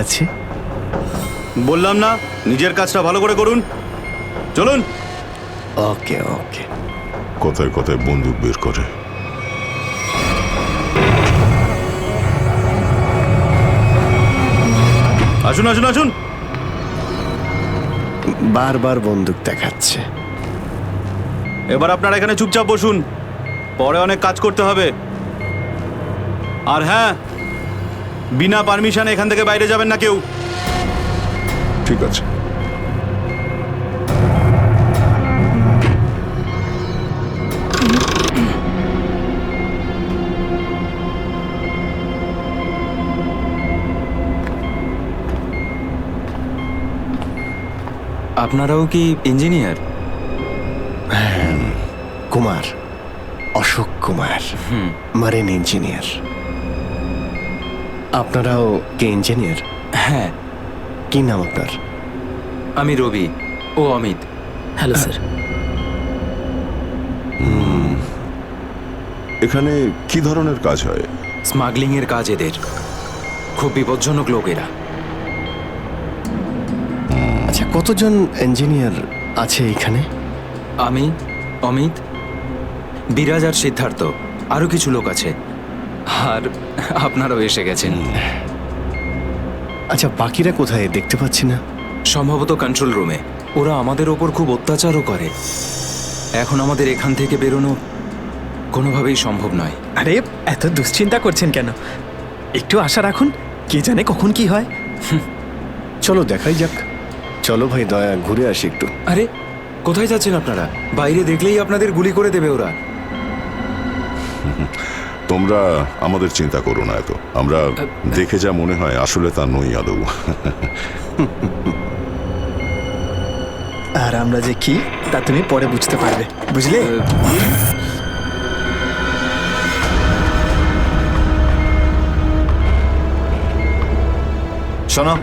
আছে। বললাম না নিজের কাজটা ভালো করে করুন। চলুন। ওকে ওকে। কথায় কথায় বন্দুক বের করে। আসুন আসুন আসুন। বারবার বন্দুক দেখাচ্ছে। এবার আপনারা এখানে চুপচাপ বসুন, পরে অনেক কাজ করতে হবে। আর হ্যাঁ, বিনা পারমিশনে এখান থেকে বাইরে যাবেন না কেউ। ঠিক আছে। আপনারাও কি engineer? Kumar, Ashok Kumar, marine engineer. আপনারাও কি ইঞ্জিনিয়ার? হ্যাঁ। কি নাম আপনার? আমি রবি, ও অমিত। Hello sir. এখানে কি ধরনের কাজ হয়? স্মাগলিং এর কাজ এদের। খুব বিপজ্জনক লোক এরা। আচ্ছা, কতজন ইঞ্জিনিয়ার আছে এখানে? আমি, অমিত, বিরাজ আর সিদ্ধার্থ, আরো কিছু লোক আছে। আর আপনারাও এসে গেছেন। আচ্ছা, বাকিরা কোথায় দেখতে পাচ্ছি না? সম্ভবত কন্ট্রোল রুমে। ওরা আমাদের ওপর খুব অত্যাচারও করে। এখন আমাদের এখান থেকে বেরোনো কোনোভাবেই সম্ভব নয়। আরে এত দুশ্চিন্তা করছেন কেন? একটু আশা রাখুন, কে জানে কখন কি হয়। চলো দেখাই যাক। চলো ভাই, দয়া ঘুরে আসি একটু। আরে কোথায় যাচ্ছেন আপনারা? বাইরে দেখলেই আপনাদের গুলি করে দেবে ওরা। তোমরা আমাদের চিন্তা করো না এত। আমরা দেখে যা মনে হয় আসলে তা নই আদৌ। আর আমরা যে কি তা তুমি পরে বুঝতে পারবে, বুঝলে? শোনো,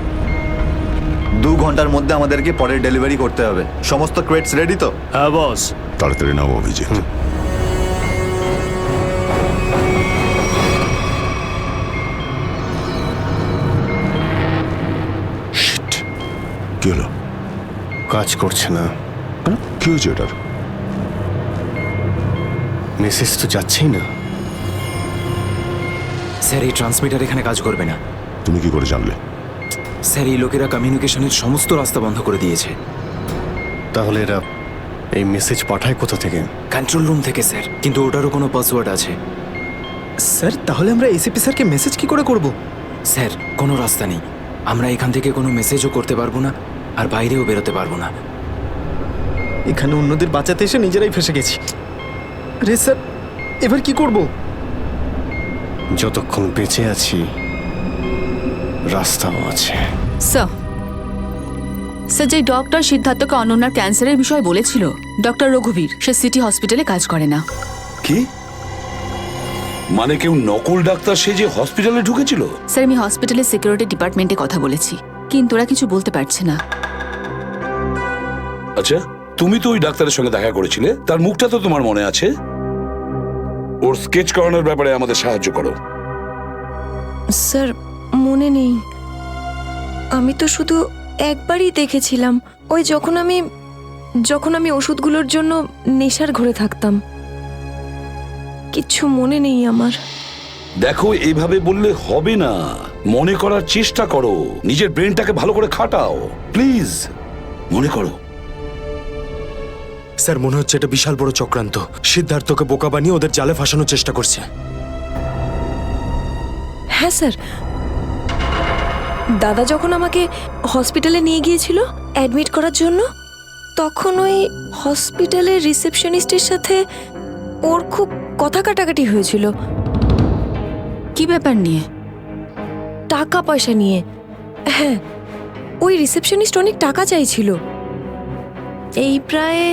2 ঘন্টার মধ্যে আমাদেরকে পরের ডেলিভারি করতে হবে। সমস্ত ক্রেটস রেডি তো? হ্যাঁ বস। তাড়াতাড়ি নাও অভিজিৎ। Shit! কি হলো? কাজ করছে না। কেন? কি হয়েছে এটার? মেসেজ তো যাচ্ছেই না। স্যার, এই ট্রান্সমিটার এখানে কাজ করবে না। তুমি কি করে জানলে? স্যার, এই লোকেরা কমিউনিকেশনের সমস্ত রাস্তা বন্ধ করে দিয়েছে। তাহলে এরা এই মেসেজ পাঠায় কোথা থেকে? কন্ট্রোল রুম থেকে স্যার, কিন্তু ওটারও কোনো পাসওয়ার্ড আছে। স্যার, তাহলে আমরা এসিপি স্যারকে মেসেজ কি করে করব? স্যার, কোনো রাস্তা নেই। আমরা এখান থেকে কোনো মেসেজও করতে পারবো না, আর বাইরেও বেরোতে পারবো না। এখানে অন্যদের বাঁচাতে এসে নিজেরাই ফেসে গেছি। আরে স্যার, এবার কি করব? যতক্ষণ বেঁচে আছি রাস্তাও আছে। স্যার, যে ডক্টর সিদ্ধার্থকে অনন্যার ক্যান্সারের বিষয় বলেছিল, ডক্টর রঘুবীর, সে সিটি হসপিটালে কাজ করে না। কি মানে? কেউ নকল ডাক্তার সেজে হসপিটালে ঢুকেছিল? স্যার, আমি হসপিটালের সিকিউরিটি ডিপার্টমেন্টে কথা বলেছি, কিন্তু ওরা কিছু বলতে পারছে না। আচ্ছা, তুমি তো ওই ডাক্তারের সঙ্গে দেখা করেছিলে, তার মুখটা তো তোমার মনে আছে। ওর স্কেচ করানোর ব্যাপারে আমাদের সাহায্য করো। স্যার, মনে নেই। আমি তো শুধু একবারই দেখেছিলাম, ওই যখন আমি ওষুধগুলোর জন্য নেশার ঘরে থাকতাম। কিচ্ছু মনে নেই আমার। দেখো, এইভাবে বললে হবে না। মনে করার চেষ্টা করো, নিজের ব্রেনটাকে ভালো করে খাটাও প্লিজ। মনে করো। স্যার, মনে হচ্ছে এটা বিশাল বড় চক্রান্ত। সিদ্ধার্থকে বোকা বানিয়ে ওদের জালে ফাঁসানোর চেষ্টা করছে। হ্যাঁ স্যার, দাদা যখন আমাকে হসপিটালে নিয়ে গিয়েছিল অ্যাডমিট করার জন্য, তখন ওই হসপিটালের রিসেপশনিস্টের সাথে ওর খুব কথা কাটাকাটি হয়েছিল। কি ব্যাপার নিয়ে? টাকা পয়সা নিয়ে। হ্যাঁ, ওই রিসেপশনিস্ট অনেক টাকা চাইছিল, এই প্রায়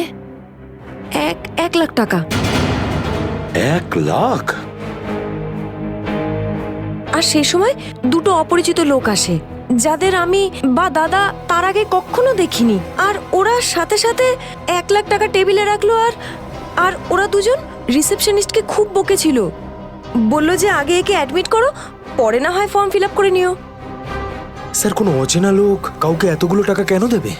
1 লাখ টাকা। 1 লাখ? আর সেই সময় 2টো অপরিচিত লোক আসে, যাদের আমি বা দাদা তার আগে কখনো দেখিনি। আর ওরা সাথে সাথে 1 লাখ টাকা টেবিলে রাখলো। আর ওরা দুজন রিসেপশনিস্টকে খুব বকেছিল, বলল যে আগে একে অ্যাডমিট করো, পরে না হয় ফর্ম ফিল আপ করে নিও। স্যার কোনো অচেনা লোক কাউকে এতগুলো টাকা কেন দেবে?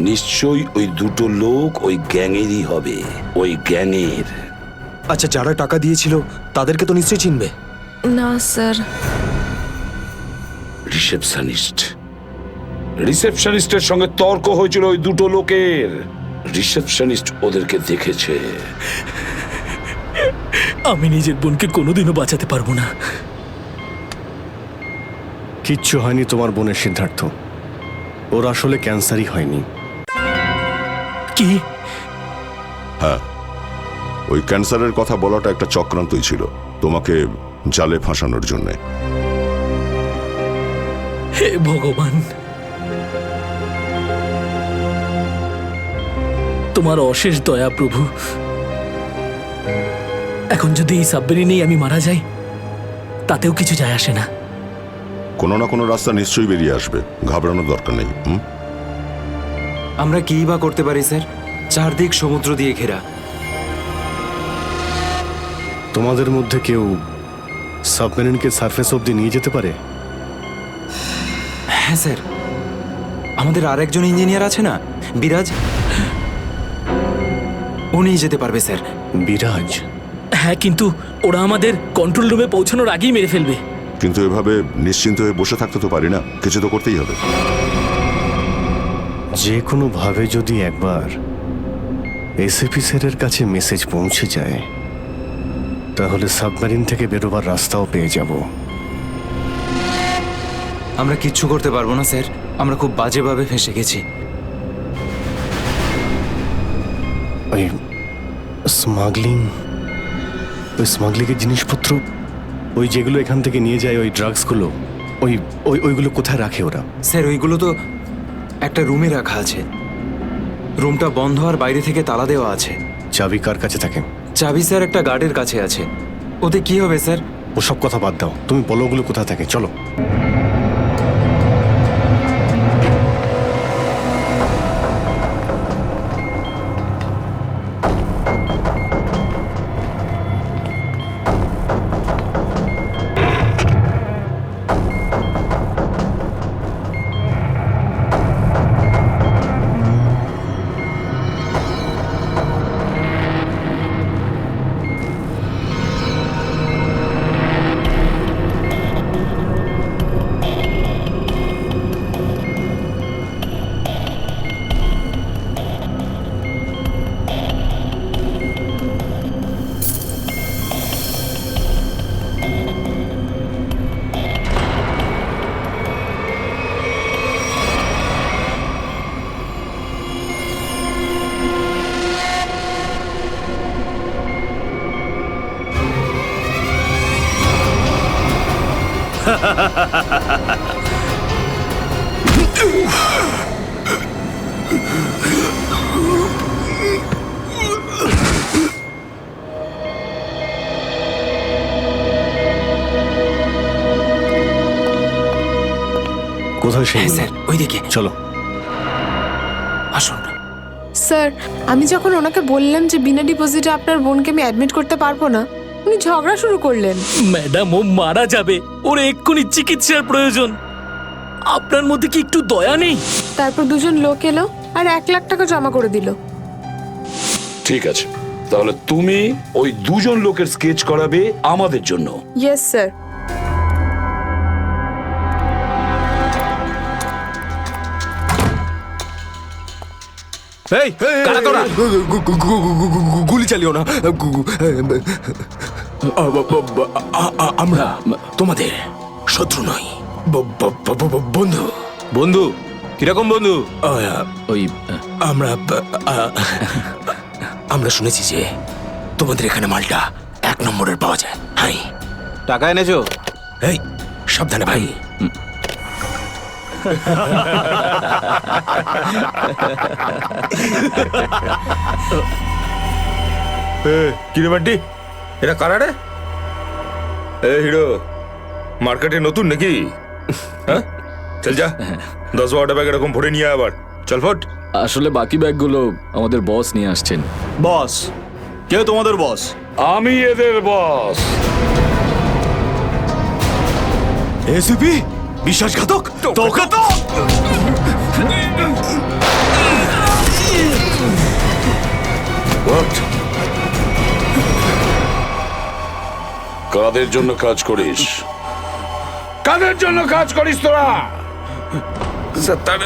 নিশ্চয়ই ওই দুটো লোক ওই গ্যাংয়েরই হবে, ওই গ্যাংয়ের। আচ্ছা, যারা টাকা দিয়েছিল তাদেরকে তো নিশ্চয়ই চিনবে। না স্যার। রিসেপশনিস্টের সঙ্গে তর্ক হয়েছিল ওই দুটো লোকের। রিসেপশনিস্ট ওদেরকে দেখেছে। আমি নিজের বোনকে কোনোদিনও বাঁচাতে পারবো না। কিচ্ছু হয়নি তোমার বোনের সিদ্ধার্থ, ওর আসলে ক্যান্সারই হয়নি। কি? হ্যাঁ, ওই ক্যান্সারের কথা বলাটা একটা চক্রান্তই ছিল, তোমাকে জালে ফাঁসানোর জন্যে। হে ভগবান, তোমার অশেষ দয়া প্রভু। এখন যদি এই সাবমেরিনেই আমি মারা যাই তাতেও কিছু যায় আসে না। কোনো না কোনো রাস্তা নিশ্চয়ই বেরিয়ে আসবে, ঘাবড়ানোর দরকার নেই। আমরা কিই বা করতে পারি স্যার? চারদিক সমুদ্র দিয়ে ঘেরা। তোমাদের মধ্যে কেউ সাবমেরিনকে সারফেস অব্দি নিয়ে যেতে পারে? হ্যাঁ স্যার, আমাদের আরেকজন ইঞ্জিনিয়ার আছে না, বিরাজ, উনি যেতে পারবে স্যার। বিরাজ? হ্যাঁ, কিন্তু ওরা আমাদের কন্ট্রোল রুমে পৌঁছানোর আগেই মেরে ফেলবে। কিন্তু এভাবে নিশ্চিন্ত হয়ে বসে থাকতে তো পারি না, কিছু তো করতেই হবে। যে কোনো ভাবে যদি একবার এসএপি স্যারের কাছে মেসেজ পৌঁছে যায় তাহলে সাবমেরিন থেকে বেরোবার রাস্তাও পেয়ে যাব। আমরা কিচ্ছু করতে পারবো না স্যার, আমরা খুব বাজেভাবে ফেঁসে গেছি। ওই স্মাগলিং, ওই স্মাগলিংয়ের জিনিসপত্র, ওই যেগুলো এখান থেকে নিয়ে যায়, ওই ড্রাগসগুলো, ওইগুলো কোথায় রাখে ওরা? স্যার ওইগুলো তো একটা রুমে রাখা আছে। রুমটা বন্ধ আর বাইরে থেকে তালা দেওয়া আছে। চাবি কার কাছে থাকে? চাবি স্যার একটা গার্ডের কাছে আছে। ওতে কি হবে স্যার? ওসব কথা বাদ দাও, তুমি বলো ওগুলো কোথায় থাকে, চলো। কোথায় হ্যাঁ সেগুলো? স্যার, ওইদিকে চলো। আসুন। স্যার, আমি যখন ওনাকে বললাম যে বিনা ডিপোজিটে আপনার বোনকে আমি অ্যাডমিট করতে পারবো না, উনি ঝগড়া শুরু করলেন। ম্যাডাম, ও মারা যাবে, ওর এক্ষুনি চিকিৎসার প্রয়োজন। আপনার মধ্যে কি একটু দয়া নেই? তারপর দুজন লোক এলো আর 1 লাখ টাকা জমা করে দিল। ঠিক আছে, তাহলে তুমি ওই দুজন লোকের স্কেচ করাবে আমাদের জন্য। Yes sir. এই কারা তোরা? গুলি চালিও না। আমরা তোমাদের শত্রু নই, বন্ধু। বন্ধু? কিরকম বন্ধু? ওই আমরা শুনেছি যে তোমাদের এখানে মালটা 1 নম্বরের পাওয়া যায়। হাই, টাকা এনেছো? এই সাবধানে ভাই। কিরে বান্টি, এরা কারা রে? এ হিরো, মার্কেটে নতুন নাকি? হ্যাঁ, চল যা 10-12টা ব্যাগ এরকম ভরে নিয়ে আবার চল ফট। আসলে বাকি ব্যাগগুলো আমাদের বস নিয়ে আসছেন। বস? কেউ তোমাদের বস? আমি এদের বস। এসিপি, বিশ্বাসঘাতক তোকে তো What? কাদের জন্য কাজ করিস? কাদের জন্য কাজ করিস তোরা? স্যার তার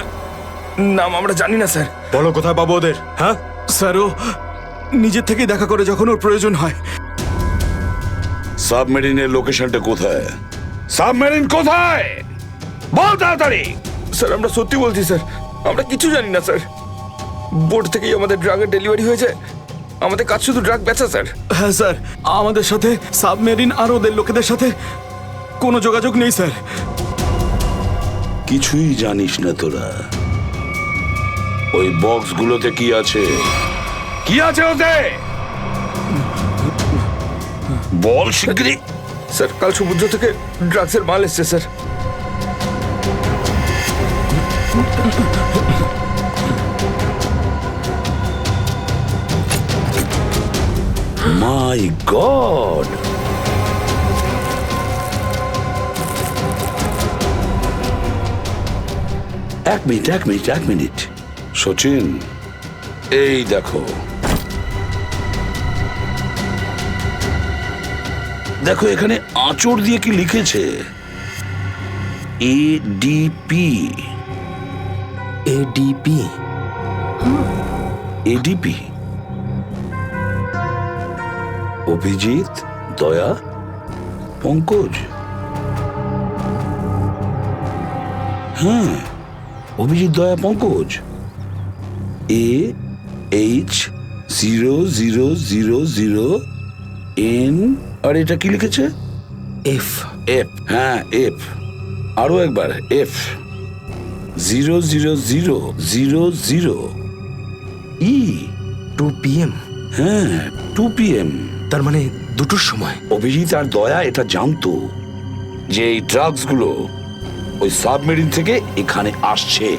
নাম আমরা জানি না স্যার। বলো কোথায় পাবো ওদের? হ্যাঁ স্যার, ও নিজের থেকেই দেখা করে যখন ওর প্রয়োজন হয়। সাবমেরিনের লোকেশনটা কোথায়? সাবমেরিন কোথায়? বল তাড়াতাড়ি। স্যার আমরা সত্যি বলছি স্যার, আমরা কিছু জানি না স্যার। বোর্ড থেকেই আমাদের ড্রাগের ডেলিভারি হয়ে যায়। আমাদের কাজ শুধু ড্রাগ বেচা স্যার। হ্যাঁ স্যার, আমাদের সাথে সাবমেরিন আর ওদের লোকেদের সাথে কোনো যোগাযোগ নেই স্যার। কিছুই জানিস না তোরা। ওই বক্সগুলোতে কি আছে? কি আছে ওতে? বল শিগগিরই। স্যার কাল সমুদ্র থেকে ড্রাগসের মাল এসছে স্যার। মাই গড! এক মিনিট সচিন, এই দেখো দেখো এখানে আঁচড় দিয়ে কি লিখেছে? এডিপি। এডিপি? এডিপি অভিজিৎ, দয়া, পঙ্কজ। হ্যাঁ, অভিজিৎ, দয়া, পঙ্কজ। AH0000N। আর এটা কি লিখেছে? এফ। এফ, হ্যাঁ এফ। আরো একবার এফ। 00000E। 2 PM? হ্যাঁ, 2 PM। তার মানে দুটোর সময়। অভিজিৎ আর দয়া এটা জানতো যে এই ড্রাগসগুলো ওই সাবমেরিন থেকে এখানে আসছে।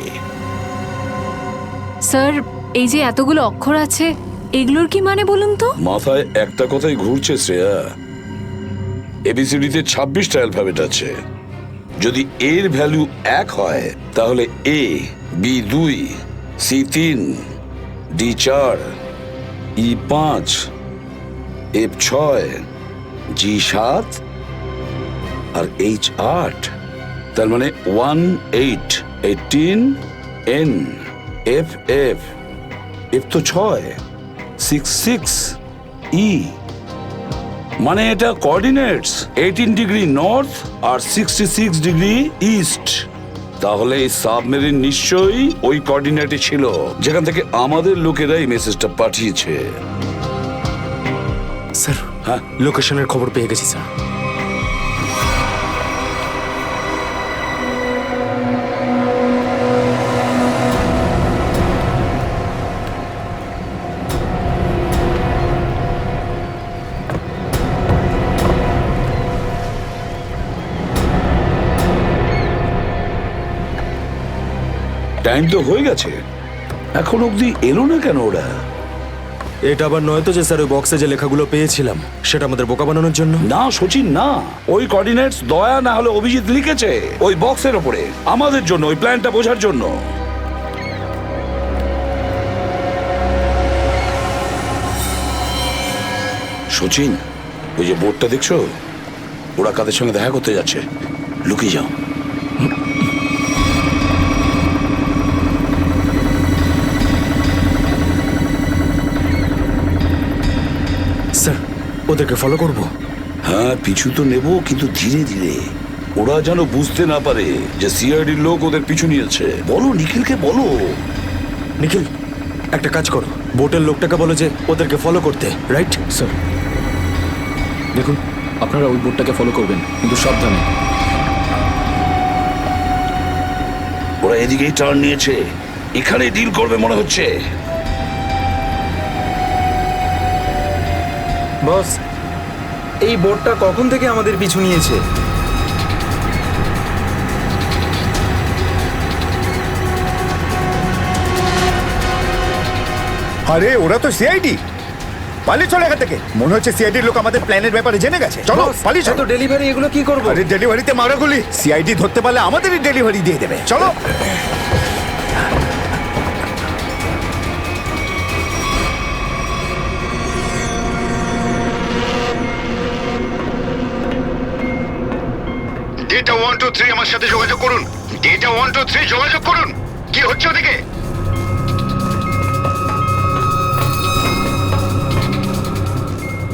স্যার, এই যে এতগুলো অক্ষর আছে, এগুলোর কি মানে বলুন তো? মাথায় একটা কথাই ঘুরছে শ্রেয়া। এবিসিডিতে 26টা অ্যালফাবেট আছে। যদি এর ভ্যালু 1 হয় তাহলে A, B 2, C 3, D 4, E 5, F 6, G 7 R H 8। তার মানে 1 8 18 N F F F তো 6 6 6 E। মানে এটা কোঅর্ডিনেটস 18 ডিগ্রি নর্থ আর 66 ডিগ্রি ইস্ট। তাহলে এই সাবমেরিন নিশ্চয়ই ওই কোঅর্ডিনেটে ছিল যেখান থেকে আমাদের লোকেরা এই মেসেজটা পাঠিয়েছে। স্যার, হ্যাঁ, লোকেশনের খবর পেয়ে গেছি স্যার। টাইম তো হয়ে গেছে, এখন অবধি এলো না কেন ওরা? এটা আবার নয় তো যে স্যার ওই বক্সে যে লেখাগুলো পেয়েছিলাম সেটা আমাদের বোকা বানানোর জন্য? না সচিন, না। ওই কোঅর্ডিনেটস দয়া না হলে অভিজিৎ লিখেছে ওই বক্সের ওপরে আমাদের জন্য, ওই প্ল্যানটা বোঝার জন্য। সচিন, ওই যে বোর্ডটা দেখছো, ওরা কাদের সঙ্গে দেখা করতে যাচ্ছে। লুকিয়ে যাও। স্যার, ওদেরকে ফলো করব? হ্যাঁ, পিছু তো নেব, কিন্তু ধীরে ধীরে। ওরা যেন বুঝতে না পারে যে সিআইডির লোক ওদের পিছু নিয়েছে। বলো নিখিলকে, বলো। নিখিল, একটা কাজ করো, বোটের লোকটাকে বলো যে ওদেরকে ফলো করতে। রাইট স্যার, দেখুন আপনারা ওই বোর্ডটাকে ফলো করবেন, কিন্তু সাবধানে। ওরা এদিকেই টার্ন নিয়েছে, এখানে ডিল করবে মনে হচ্ছে। বস, এই বোটটা কখন থেকে আমাদের পিছু নিয়েছে? আরে ওরা তো সিআইডি। পালিয়ে চলে এখান থেকে। মনে হচ্ছে সিআইডির লোক আমাদের প্ল্যানের ব্যাপারে জেনে গেছে। চলো পালিয়ে চলো। ডেলিভারি এগুলো কি করবো? আরে ডেলিভারিতে মারাগুলি, সিআইডি ধরতে পারলে আমাদেরই ডেলিভারি দিয়ে দেবে। চলো। ডেটা 123 আমার সাথে যোগাযোগ করুন। ডেটা 123 যোগাযোগ করুন। কি হচ্ছে ওদিকে?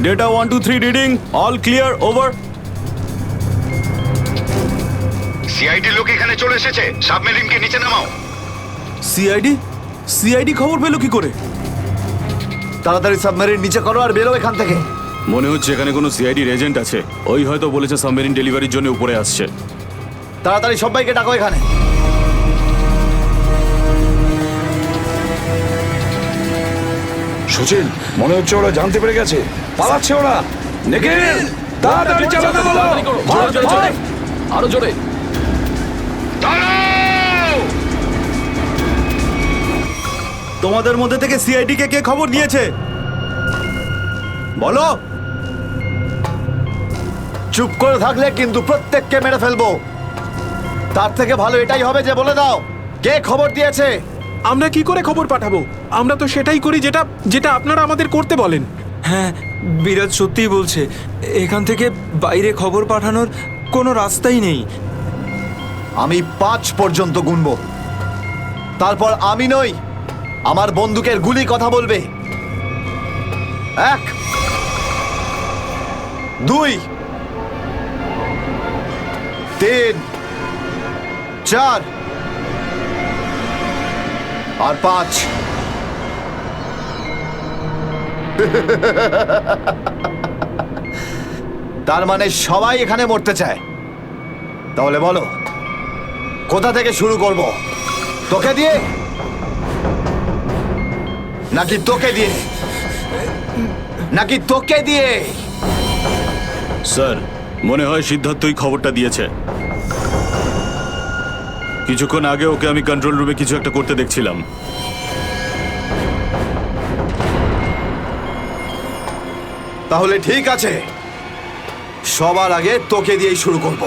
Data 123 reading, all clear, over. CID লোক এখানে চলে এসেছে, সাবমেরিনকে নিচে নামাও। সিআইডি খবর পেলো কি করে? তাড়াতাড়ি সাবমেরিন নিচে করো আর বেরো এখান থেকে। মনে হচ্ছে এখানে কোনো সিআইডির এজেন্ট আছে। ওই হয়তো বলেছে সাবমেরিন ডেলিভারির জন্য উপরে আসছে। তাড়াতাড়ি সবাইকে ডাকো এখানে। সুচিল, মনে হচ্ছে ওরা জানতে পেরে গেছে, পালাচ্ছে ওরা। নিখিল, তাড়াতাড়ি চালাতে বলো। আরো জোরে। তোমাদের মধ্যে থেকে সিআইডি কে খবর দিয়েছে বলো। চুপ করে থাকলে কিন্তু প্রত্যেককে মেরে ফেলবো। তার থেকে ভালো এটাই হবে যে বলে দাও কে খবর দিয়েছে। আমরা কি করে খবর পাঠাবো? আমরা তো সেটাই করি যেটা যেটা আপনারা আমাদের করতে বলেন। হ্যাঁ, বিরাজ সত্যিই বলছে। এখান থেকে বাইরে খবর পাঠানোর কোনো রাস্তাই নেই। আমি 5 পর্যন্ত গুনবো, তারপর আমি নই, আমার বন্দুকের গুলি কথা বলবে। 1 2 3 4 আর 5। তার মানে সবাই এখানে মরতে চায়। তাহলে বলো কোথা থেকে শুরু করব? তোকে দিয়ে নাকি তোকে দিয়ে? নাকি তোকে দিয়ে? স্যার, মনে হয় সিদ্ধার্থই খবরটা দিয়েছে। কিছুক্ষণ আগে ওকে আমি কন্ট্রোল রুমে কিছু একটা করতে দেখছিলাম। তাহলে ঠিক আছে, সবার আগে তোকে দিয়েই শুরু করব।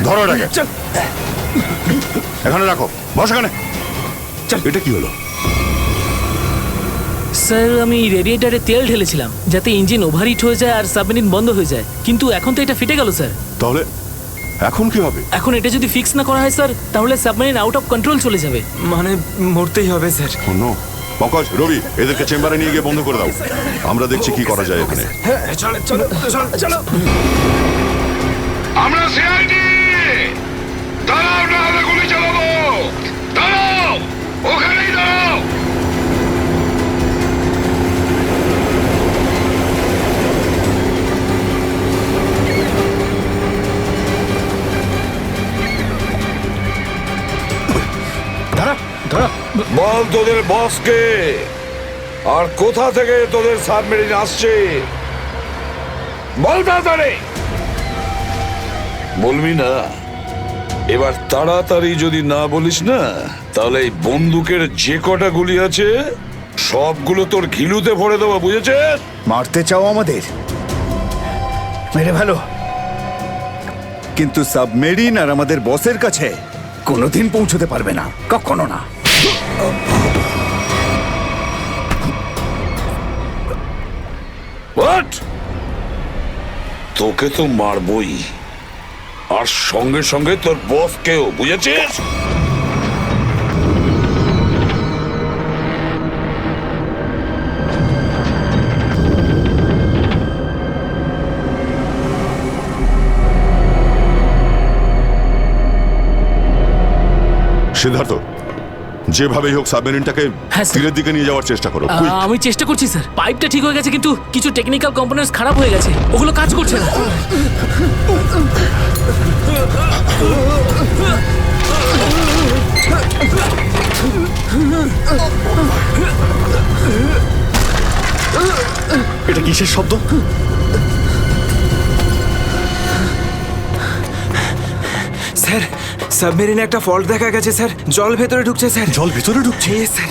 ধরো এটাকে, এখানে রাখো, বস এখানে। এটা কি হলো? স্যার, আমি রেডিয়েটারে তেল ঢেলেছিলাম যাতে ইঞ্জিন ওভারহিট হয়ে যায় আর সাবমেরিন বন্ধ হয়ে যায়, কিন্তু এখন তো এটা ফেটে গেল স্যার। তাহলে এখন কি হবে? এখন এটা যদি ফিক্স না করা হয় স্যার, তাহলে সাবমেরিন আউট অফ কন্ট্রোল চলে যাবে। মানে মরতেই হবে স্যার। পঙ্কজ, রবি, এদেরকে চেম্বারে নিয়ে গিয়ে বন্ধ করে দাও। আমরা দেখছি কি করা যায় এখানে। আমরা সিআইডি, দাঁড়াও না হলে গুলি চালাবো। দাঁড়াও, ওখানেই দাঁড়াও। বল তোদের বসকে, আর কোথা থেকে তোদের সাবমেরিন আসছে বল তাড়াতাড়ি। বলবি না? এবার তাড়াতাড়ি যদি না বলিস না, তাহলে এই বন্দুকের যে কটা গুলি আছে সবগুলো তোর ঘিলুতে ভরে দেবো, বুঝেছিস? মারতে চাও আমাদের? মেরে ভালো, কিন্তু সাবমেরিন আর আমাদের বসের কাছে কোনোদিন পৌঁছতে পারবে না, কখনো না। তোকে তো মারবই, আর সঙ্গে সঙ্গে তোর বসকেও, বুঝেছিস? সিদ্ধার্থ, যেভাবেই হোক সাবমেরিনটাকে তীরের দিকে নিয়ে যাওয়ার চেষ্টা করো। আমি চেষ্টা করছি স্যার। পাইপটা ঠিক হয়ে গেছে, কিন্তু কিছু টেকনিক্যাল কম্পোনেন্টস খারাপ হয়ে গেছে, ওগুলো কাজ করছে না। এটা কিসের শব্দ? স্যার সাবমেরিনে একটা ফল্ট দেখা গেছে স্যার, জল ভেতরে ঢুকছে স্যার। জল ভেতরে ঢুকছে? স্যার।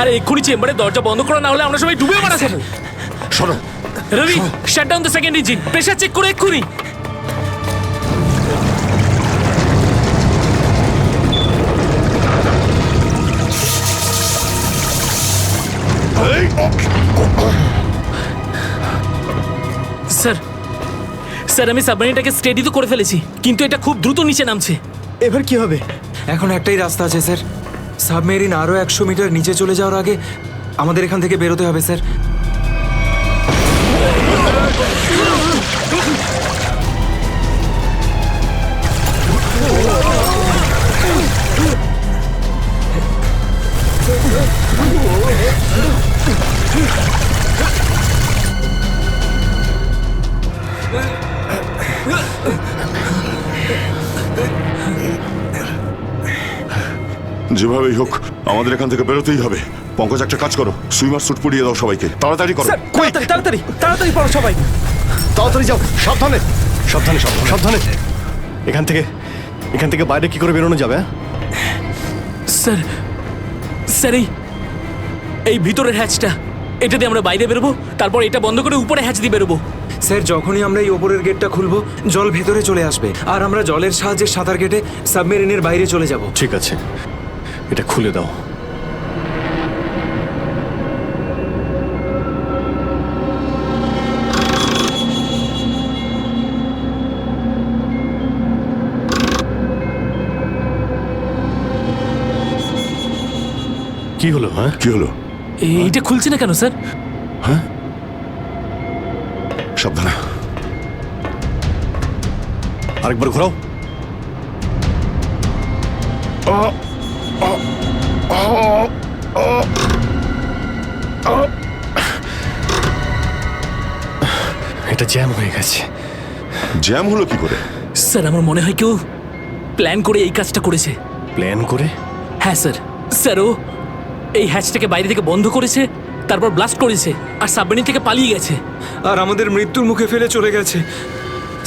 আরে এক্ষুনি চেম্বারে দরজা বন্ধ করা, না হলে আমরা সবাই ডুবে মারা স্যার। সরো Ravi, shut down the second engine, pressure check করে এক্ষুনি। স্যার স্যার আমি সাবমেরিনটাকে স্টেডি তো করে ফেলেছি, কিন্তু এটা খুব দ্রুত নিচে নামছে। এবার কি হবে? এখন একটাই রাস্তা আছে স্যার, সাবমেরিন আরো 100 মিটার নিচে চলে যাওয়ার আগে আমাদের এখান থেকে বেরোতে হবে স্যার। যেভাবেই হোক আমাদের এখান থেকে বেরোতেই হবে। পঙ্কজ, একটা কাজ করো, সুইমার স্যুট পরিয়ে দাও সবাইকে, তাড়াতাড়ি করো। তাড়াতাড়ি তাড়াতাড়ি তাড়াতাড়ি পড়ো সবাই, তাড়াতাড়ি যাও, সাবধানে সাবধানে সাবধানে সাবধানে। এখান থেকে বাইরে কি করে বেরোনো যাবে? স্যার স্যার এই ভিতরের হ্যাচটা, এটা দিয়ে আমরা বাইরে বেরোবো, তারপর এটা বন্ধ করে উপরে হ্যাচ দিয়ে বেরোবো। স্যার যখনই আমরা এই ওপরের গেটটা খুলবো জল ভেতরে চলে আসবে, আর আমরা জলের সাহায্যে সাঁতার কেটে সাবমেরিনের বাইরে চলে যাব। ঠিক আছে, এটা খুলে দাও। কি হলো? হ্যাঁ কি হলো? এইটা খুলছে না কেন স্যার? হ্যাঁ সাবধানে, আরেকবার ঘোরাও। এটা জ্যাম হয়ে গেছে। জ্যাম হলো কি করে? স্যার আমার মনে হয় কেউ প্ল্যান করে এই কাজটা করেছে। প্ল্যান করে? হ্যাঁ স্যার। স্যার ও এই হ্যাচটাকে বাইরে থেকে বন্ধ করেছে, তারপর ব্লাস্ট করেছে আর সাবমেরিন থেকে পালিয়ে গেছে, আর আমাদের মৃত্যুর মুখে ফেলে চলে গেছে।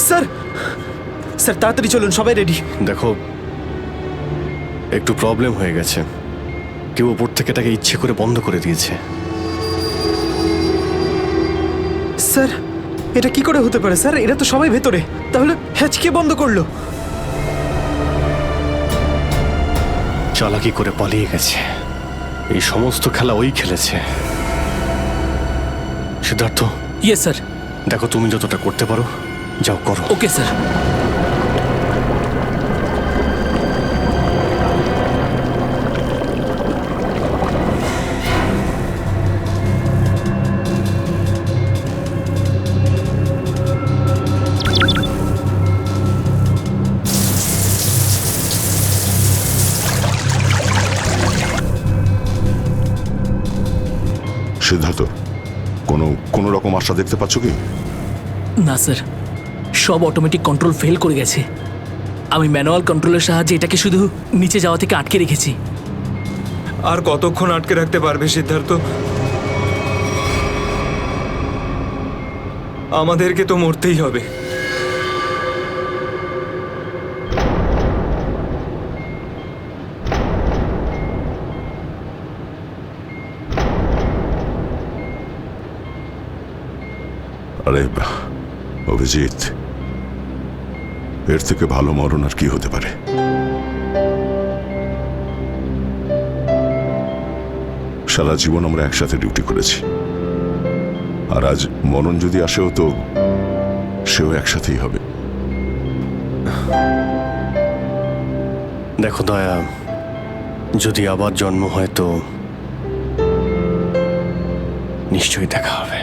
স্যার স্যার তাড়াতাড়ি চলুন, সবাই রেডি। দেখো, একটু প্রবলেম হয়ে গেছে। কেউ ওপর থেকে এটাকে ইচ্ছে করে বন্ধ করে দিয়েছে। স্যার এটা কি করে হতে পারে? স্যার এরা তো সবাই ভেতরে, তাহলে হ্যাচ কে বন্ধ করলো? চালাকি করে পালিয়ে গেছে। এই সমস্ত খেলা ওই খেলেছে। সিদ্ধার্থ। Yes sir. দেখো তুমি যতটা করতে পারো যাও করো। Okay sir. সিদ্ধার্থ, কোনো রকম আশা দেখতে পাচ্ছ কি? না স্যার, সব অটোমেটিক কন্ট্রোল ফেল করে গেছে। আমি ম্যানুয়াল কন্ট্রোলের সাহায্যে এটাকে শুধু নিচে যাওয়া থেকে আটকে রেখেছি। আর কতক্ষণ আটকে রাখতে পারবে সিদ্ধার্থ? আমাদেরকে তো মরতেই হবে। আরে অভিজিৎ, এর থেকে ভালো মরণ আর কি হতে পারে? সারা জীবন আমরা একসাথে ডিউটি করেছি, আর আজ মরণ যদি আসেও তো সেও একসাথেই হবে। দেখো দয়া, যদি আবার জন্ম হয় তো নিশ্চয়ই দেখা হবে।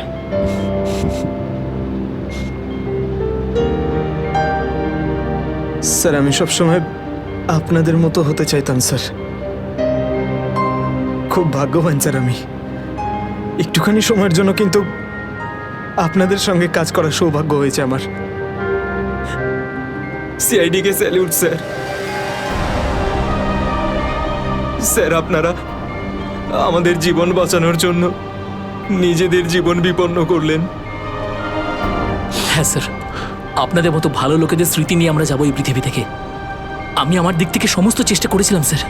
স্যার আমি সবসময় আপনাদের মতো হতে চাইতাম স্যার। খুব ভাগ্যবান স্যার আমি, একটুখানি সময়ের জন্য কিন্তু আপনাদের সঙ্গে কাজ করার সৌভাগ্য হয়েছে আমার। সিআইডি কে স্যালিউট স্যার। স্যার আপনারা আমাদের জীবন বাঁচানোর জন্য নিজেদের জীবন বিপন্ন করলেন। হ্যাঁ স্যার। আপনাদের মতো ভালো লোকেদের স্মৃতি নিয়ে আমরা যাবো এই পৃথিবী থেকে। আমি আমার দিক থেকে সমস্ত চেষ্টা করেছিলাম স্যার।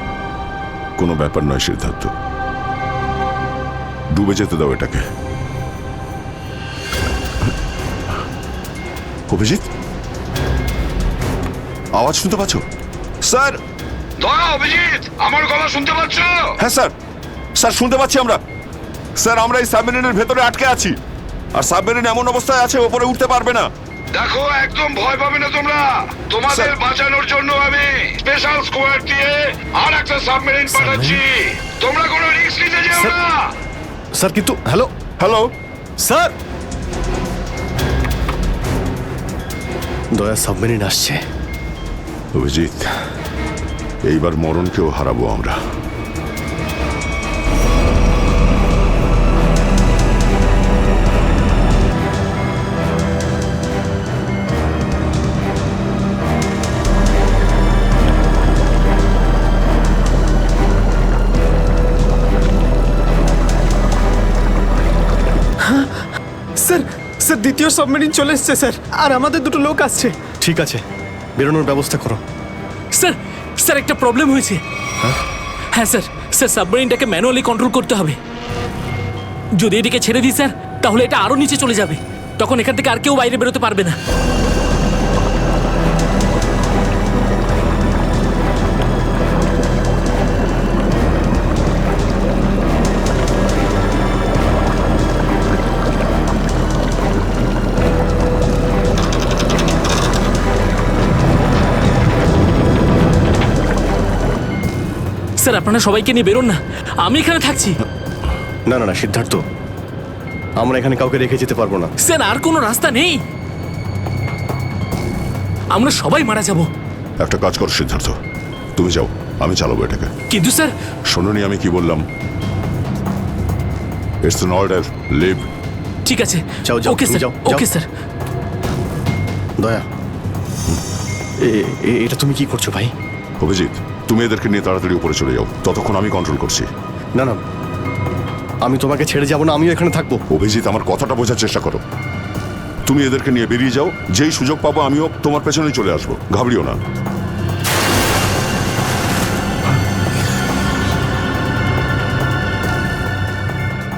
কোনো ব্যাপার নয় সিদ্ধার্থ, ডুবে যেতে দাও এটাকে। অভিজিৎ, আওয়াজ শুনতে পাচ্ছ? স্যার! দয়া, অভিজিৎ, আমার গলা শুনতে পাচ্ছ? হ্যাঁ স্যার, স্যার শুনতে পাচ্ছি আমরা। স্যার, আমরা এই সাবমেরিনের ভেতরে আটকে আছি, আর সাবমেরিন এমন অবস্থায় আছে ওপরে উঠতে পারবে না। দেখো, একদম ভয় পাবে না তোমরা। তোমাদের বাঁচানোর জন্য আমি স্পেশাল স্কোয়াড দিয়ে আর একটা সাবমেরিন পাঠাচ্ছি। তোমরা কোনো রিস্ক নিতে যেও না। স্যার কিন্তু হ্যালো হ্যালো স্যার, দয়া সাবমেরিন আসছে। অভিজিৎ, এইবার মরণকেও হারাবো আমরা। স্যার, স্যার দ্বিতীয় সাবমেরিন চলে এসছে স্যার, আর আমাদের দুটো লোক আসছে। ঠিক আছে, বেরোনোর ব্যবস্থা করো। স্যার, স্যার একটা প্রবলেম হয়েছে। হ্যাঁ স্যার, স্যার সাবমেরিনটাকে ম্যানুয়ালি কন্ট্রোল করতে হবে। যদি এটিকে ছেড়ে দিই স্যার, তাহলে এটা আরো নিচে চলে যাবে। তখন এখান থেকে আর কেউ বাইরে বেরোতে পারবে না। স্যার আপনারা সবাইকে নিয়ে বেরোন না, আমি এখানে থাকছি। না না না সিদ্ধার্থ, আমরা এখানে কাউকে রেখে যেতে পারবো না। স্যার আর কোনো রাস্তা নেই, আমরা সবাই মারা যাব। একটা কাজ করো সিদ্ধার্থ, তুমি যাও, আমি চালাবো এটাকে। কিন্তু স্যার, শোনোনি আমি কি বললাম? It's an order, leave. ঠিক আছে, যাও যাও, ওকে তুমি স্যার, যাও, ওকে যাও। স্যার। দয়া, এটা তুমি কি করছো ভাই? অভিজিৎ, তুমি এদেরকে নিয়ে তাড়াতাড়ি উপরে চলে যাও, ততক্ষণ আমি কন্ট্রোল করছি। না না, আমি তোমাকে ছেড়ে যাবো না, আমিও এখানে থাকবো। অভিজিৎ, আমার কথাটা বোঝার চেষ্টা করো। তুমি এদেরকে নিয়ে বেরিয়ে যাও, যেই সুযোগ পাবো আমিও তোমার পেছনেই চলে আসবো, ঘাবড়িও না।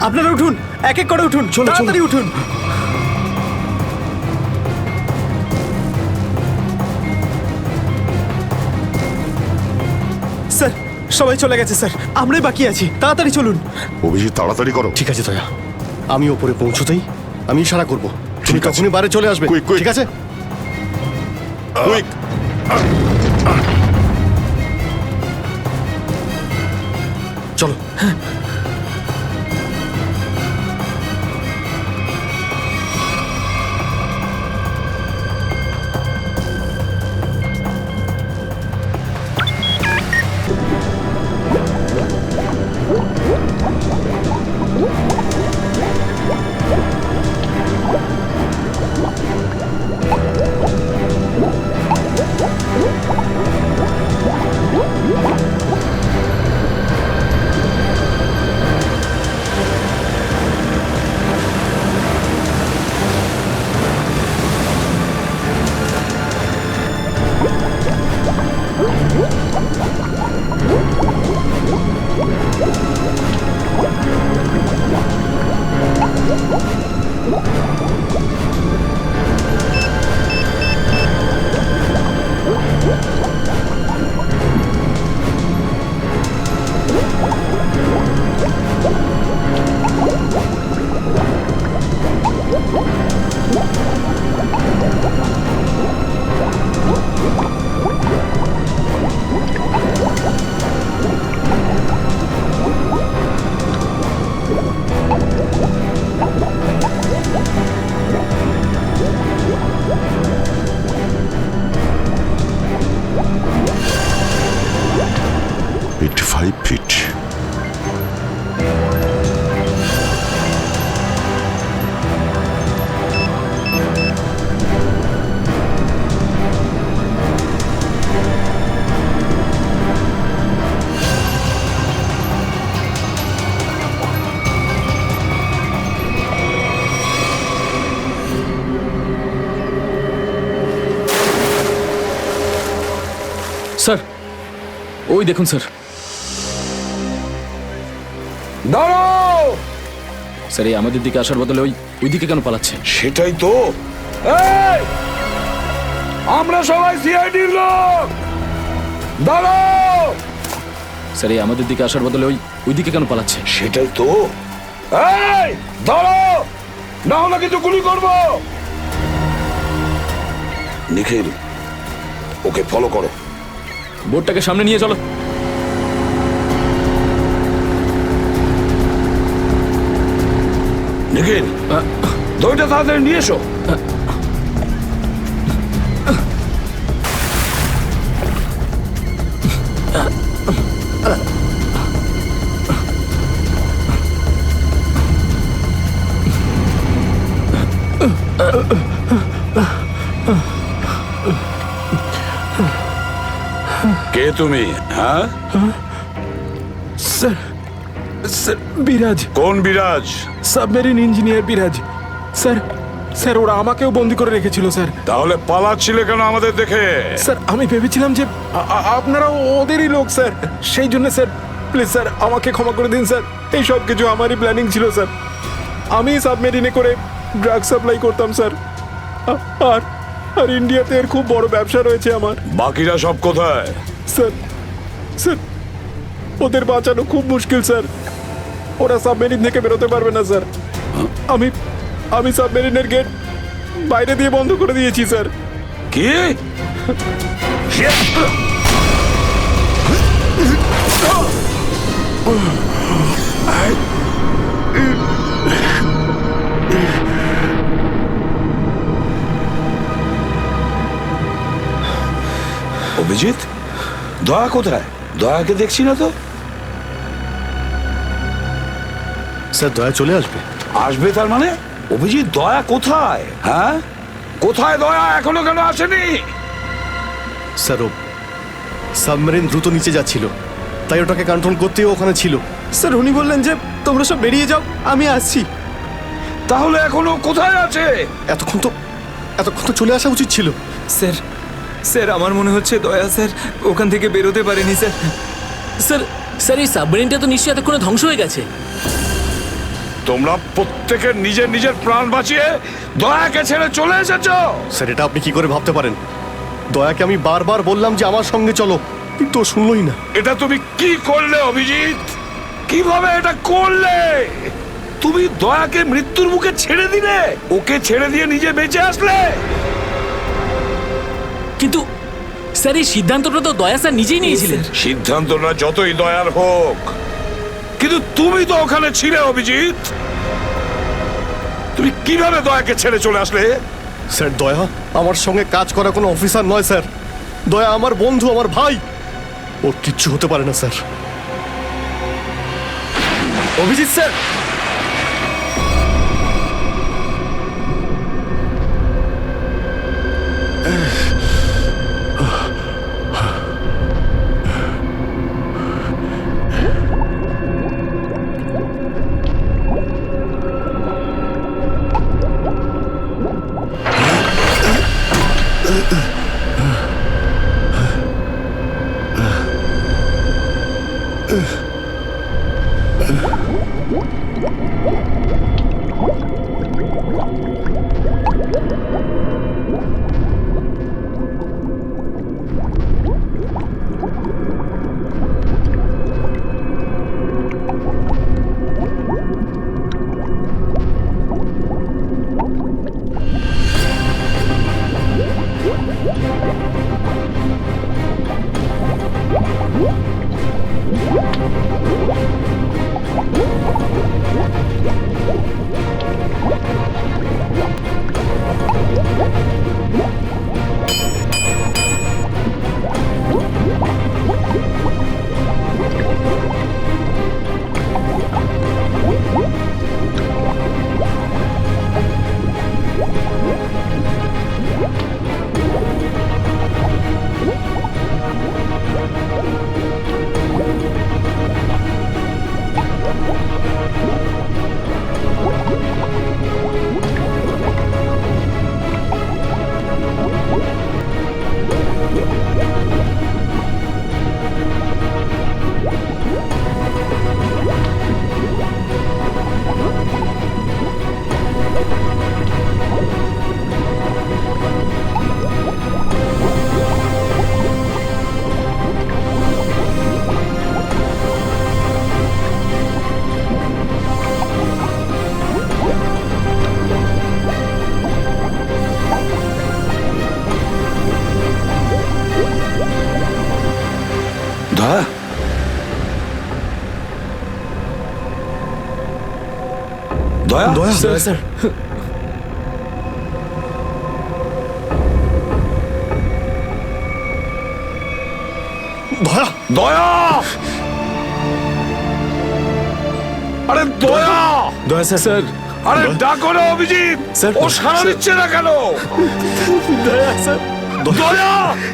আপনারা উঠুন, এক এক করে উঠুন, তাড়াতাড়ি উঠুন। স্যার, সবাই চলে গেছে স্যার, আমরাই বাকি আছি, তাড়াতাড়ি চলুন। অভিজিৎ, তাড়াতাড়ি করো। ঠিক আছে দয়া, আমি ওপরে পৌঁছতেই আমি ইশারা করবো, তুমি তখনই বাইরে চলে আসবে। ঠিক আছে? কুইক! চলো। স্যার ওই দেখুন স্যার। দাঁড়াও! স্যার এই আমাদের দিকে আসার বদলে ওই দিকে কেন পালাচ্ছে? সেটাই তো। এই! আমরা সবাই সিআইডির লোক। দাঁড়াও! স্যার এই আমাদের দিকে আসার বদলে ওই দিকে কেন পালাচ্ছে? সেটাই তো। এই! দাঁড়াও! না হলে কিন্তু গুলি করবো। নিখিল, ওকে ফলো করো। বোর্ডটাকে সামনে নিয়ে চলো। নিখিল, দইটা তাড়াতাড়ি নিয়ে এসো। কে তুমি? হ্যাঁ স্যার, স্যার বিরাজ। কোন বিরাজ? সাবমেরিন ইঞ্জিনিয়ার বিরাজ। স্যার, স্যার ওরা আমাকেও বন্দি করে রেখেছিল স্যার। তাহলে পালাচ্ছিলে কেন আমাদের দেখে? স্যার আমি ভেবেছিলাম যে আপনারা ওদেরই লোক স্যার, সেই জন্য স্যার প্লিজ স্যার আমাকে ক্ষমা করে দিন স্যার। এই সব কিছু আমারই প্ল্যানিং ছিল স্যার। আমি সাবমেরিনে করে ড্রাগ সাপ্লাই করতাম স্যার। আর আর ইন্ডিয়াতে এর খুব বড় ব্যবসা রয়েছে আমার। বাকিরা সব কোথায়? স্যার, স্যার ওদের বাঁচানো খুব মুশকিল স্যার। ওরা সাবমেরিন থেকে বেরোতে পারবে না স্যার। আমি সাবমেরিনের গেট বাইরে দিয়ে বন্ধ করে দিয়েছি স্যার। কি? অভিজিৎ, দয়া কোথায়? দয়াকে দেখছি না তো। স্যার দয়া চলে আসবে। আসবে তার মানে? অভিজিৎ, দয়া কোথায়? হ্যাঁ, কোথায় দয়া? এখনো কেন আসেনি? স্যার ও সাবমেরিন দ্রুত নিচে যাচ্ছিল, তাই ওটাকে কন্ট্রোল করতেও ওখানে ছিল। স্যার উনি বললেন যে তোমরা সব বেরিয়ে যাও, আমি আসছি। তাহলে এখনো কোথায় আছে? এতক্ষণ তো চলে আসা উচিত ছিল। স্যার, স্যার আমার মনে হচ্ছে দয়া স্যার ওখান থেকে বেরোতে পারেনি স্যার। স্যার স্যার এই সাবমেরিনটা তো নিশ্চয়ই এতক্ষণে ধ্বংস হয়ে গেছে। তোমরা প্রত্যেকে নিজের নিজের প্রাণ বাঁচিয়ে দয়াকে ছেড়ে চলে এসেছো। স্যার এটা আপনি কি করে ভাবতে পারেন? দয়াকে আমি বারবার বললাম যে আমার সঙ্গে চলো, কিন্তু ও শুনলই না। এটা তুমি কি করলে অভিজিৎ? কিভাবে এটা করলে? তুমি দয়াকে মৃত্যুর মুখে ছেড়ে দিলে, ওকে ছেড়ে দিয়ে নিজে বেঁচে আসলে। কিন্তু স্যার এই সিদ্ধান্তটা তো দয়া স্যার নিজেই নিয়েছিলেন। সিদ্ধান্তটা যতই দয়ার হোক, কিন্তু তুমি তো ওখানে ছিলে অভিজিৎ। তুমি কিভাবে দয়াকে ছেড়ে চলে আসলে? স্যার দয়া আমার সঙ্গে কাজ করা কোনো অফিসার নয় স্যার। দয়া আমার বন্ধু, আমার ভাই। ওর কিচ্ছু হতে পারে না স্যার। অভিজিৎ স্যার, দয়া দয়া স্যার দয়া দয়া আরে দয়া দয়া স্যার আরে ডাকো না অভিজিৎ স্যার, ও সারা স্যার। দিচ্ছে না কেন? দয়া স্যার দয়া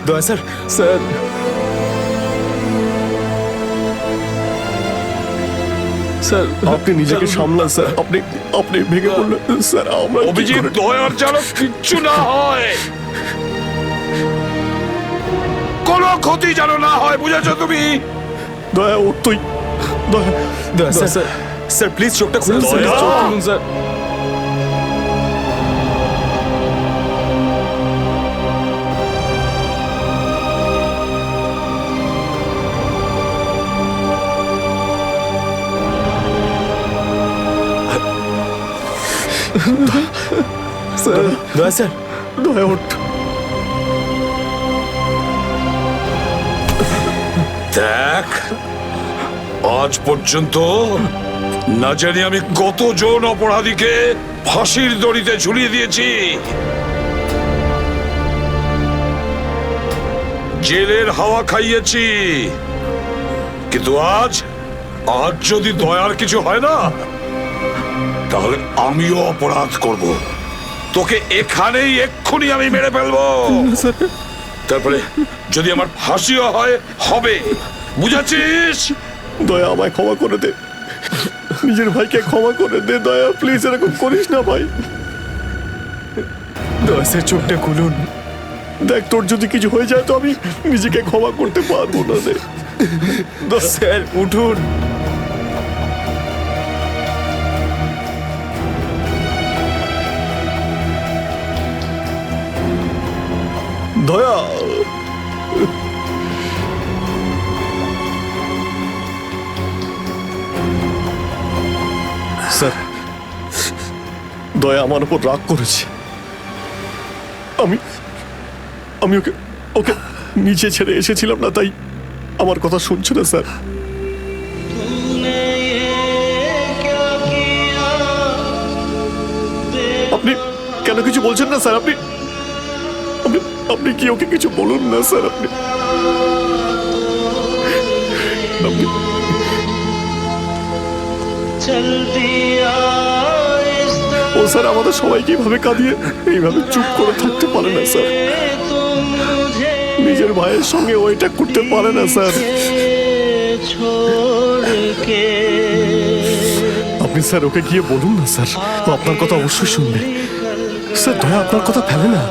দয়া স্যার স্যার স্যার আপনি নিজেকে সামলান স্যার আপনি আপনি ভেঙে পড়লেন স্যার আমরা কি অভিজিৎ করে- দয়ার যেন কিচ্ছু না হয়, কোনো ক্ষতি যেন না হয়, বুঝেছো তুমি? দয়া ও তুই দয়া দয়া স্যার স্যার স্যার প্লিজ চোখটা খুলুন স্যার দয়া! চোখ খুলুন স্যার স্যার দয়া স্যার দয়া ওঠ দেখ, আজ পর্যন্ত না জানি আমি কতজন অপরাধীকে ফাঁসির দড়িতে ঝুলিয়ে দিয়েছি, জেলের হাওয়া খাইয়েছি, কিন্তু আজ আজ যদি দয়ার কিছু হয় না, তাহলে আমিও অপরাধ করব। তোকে এখানেই এক্ষুনি আমি মেরে ফেলবো। তারপরে যদি আমার ফাঁসিও হয়, হবে, বুঝেছিস? দয়া আমায় ক্ষমা করে দে নিজের ভাইকে ক্ষমা করে দে দয়া প্লিজ এরকম করিস না ভাই দয়া স্যার চোখটা খুলুন দেখ তোর যদি কিছু হয়ে যায় তো আমি নিজেকে ক্ষমা করতে পারবো না রে দয়া স্যার উঠুন দয়া স্যার দয়া আমার উপর রাগ করেছে আমি আমি ওকে ওকে নিচে ছেড়ে এসেছিলাম না তাই আমার কথা শুনছে না স্যার আপনি কেন কিছু বলছেন না স্যার আপনি আপনি আপনি কি ওকে কিছু বলুন না স্যার আপনি আপনি ও স্যার আমাদের সবাইকে এইভাবে কাঁদিয়ে এইভাবে চুপ করে থাকতে পারে না স্যার নিজের ভাইয়ের সঙ্গে ওইটা করতে পারে না স্যার আপনি স্যার ওকে গিয়ে বলুন না স্যার ও আপনার কথা অবশ্যই শুনবে স্যার দয়া আপনার কথা ফেলে না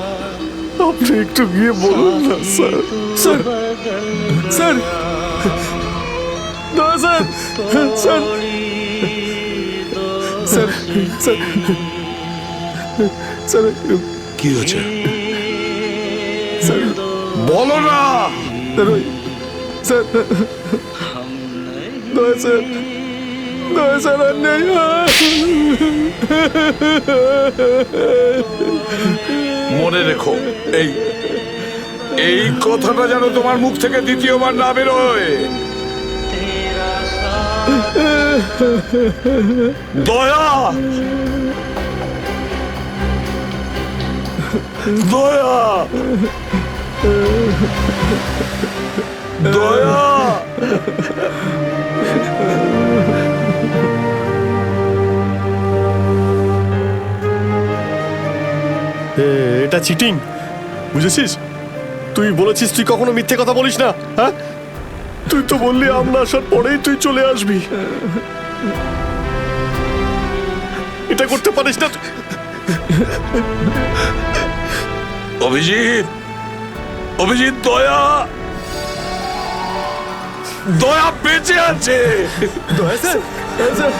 আপনি একটু গিয়ে বলুন না স্যার স্যার স্যার দয়া sir sir sir sir sir কি হয়েছে স্যার বলো না। স্যার ওই স্যার দয়া স্যার দয়া স্যার আর নেই মনে রেখো, এই এই কথাটা যেন তোমার মুখ থেকে দ্বিতীয়বার না বেরোয়। দয়া দয়া দয়া এটা চিটিং বুঝেছিস তুই বলেছিস তুই কখনো মিথ্যে কথা বলিস না হ্যাঁ তুই তো বললি আমরা আসার পরেই তুই চলে আসবি এটা করতে পারিস না অভিজিৎ অভিজিৎ দয়া দয়া বেঁচে আছে। দয়া স্যার স্যার